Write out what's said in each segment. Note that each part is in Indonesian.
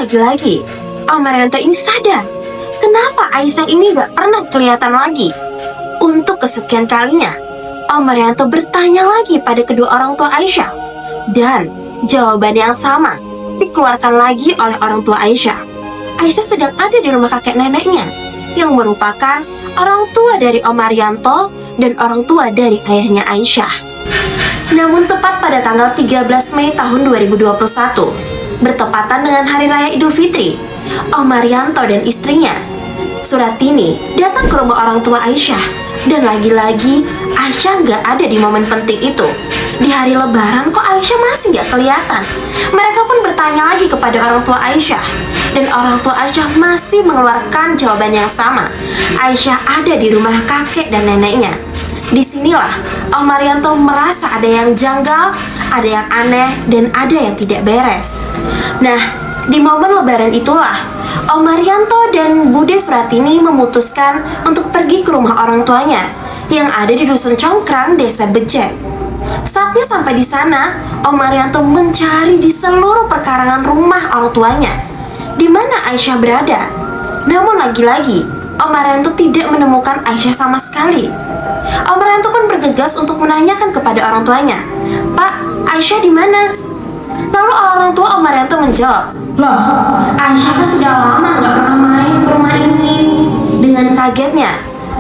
lagi-lagi, Om Marianto ini sadar kenapa Aisyah ini gak pernah kelihatan lagi. Untuk kesekian kalinya, Om Marianto bertanya lagi pada kedua orang tua Aisyah, dan jawaban yang sama dikeluarkan lagi oleh orang tua Aisyah. Aisyah sedang ada di rumah kakek neneknya, yang merupakan orang tua dari Om Marianto dan orang tua dari ayahnya Aisyah. Namun tepat pada tanggal 13 Mei tahun 2021, bertepatan dengan Hari Raya Idul Fitri, Om Marianto dan istrinya, Suratini, datang ke rumah orang tua Aisyah. Dan lagi-lagi, Aisyah nggak ada di momen penting itu. Di hari Lebaran kok Aisyah masih nggak kelihatan? Mereka pun bertanya lagi kepada orang tua Aisyah. Dan orang tua Aisyah masih mengeluarkan jawaban yang sama. Aisyah ada di rumah kakek dan neneknya. Disinilah Om Marianto merasa ada yang janggal, ada yang aneh, dan ada yang tidak beres. Nah, di momen Lebaran itulah Om Marianto dan Bude Suratini memutuskan untuk pergi ke rumah orang tuanya yang ada di Dusun Congkrang, Desa Becek. Saatnya sampai di sana, Om Marianto mencari di seluruh perkarangan rumah orang tuanya di mana Aisyah berada. Namun lagi-lagi, Om Marianto tidak menemukan Aisyah sama sekali. Om Marianto pun bergegas untuk menanyakan kepada orang tuanya, "Pak, Aisyah di mana?" Lalu orang tua Om Marianto menjawab, "Loh, Aisyah kan sudah lama nggak pernah main ke rumah ini." Dengan kagetnya,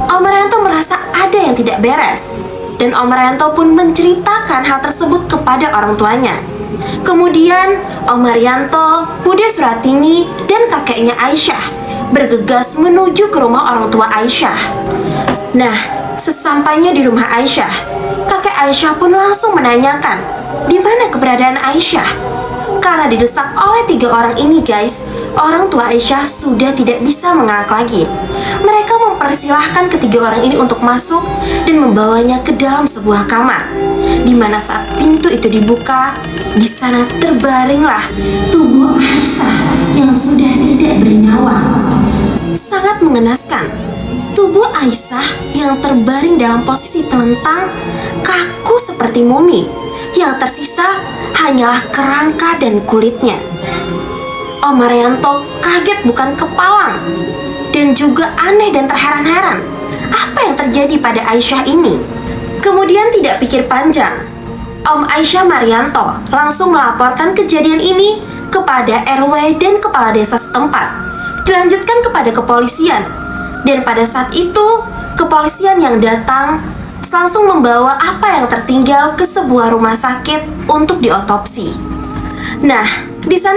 Om Marianto merasa ada yang tidak beres. Dan Om Marianto pun menceritakan hal tersebut kepada orang tuanya. Kemudian, Om Marianto, Bude Suratini, dan kakeknya Aisyah bergegas menuju ke rumah orang tua Aisyah. Nah, sesampainya di rumah Aisyah, kakek Aisyah pun langsung menanyakan di mana keberadaan Aisyah. Karena didesak oleh 3 orang ini guys, orang tua Aisyah sudah tidak bisa mengelak lagi. Mereka mempersilahkan ketiga orang ini untuk masuk dan membawanya ke dalam sebuah kamar. Di mana saat pintu itu dibuka, di sana terbaringlah tubuh Aisyah yang sudah tidak bernyawa. Sangat mengenaskan. Tubuh Aisyah yang terbaring dalam posisi telentang, kaku seperti mumi. Yang tersisa hanyalah kerangka dan kulitnya. Om Marianto kaget bukan kepalang, dan juga aneh dan terheran-heran. Apa yang terjadi pada Aisyah ini? Kemudian tidak pikir panjang, Om Aisyah Marianto langsung melaporkan kejadian ini kepada RW dan kepala desa setempat. Dilanjutkan kepada kepolisian. Dan pada saat itu, kepolisian yang datang langsung membawa apa yang tertinggal ke sebuah rumah sakit untuk diotopsi. Nah, di sana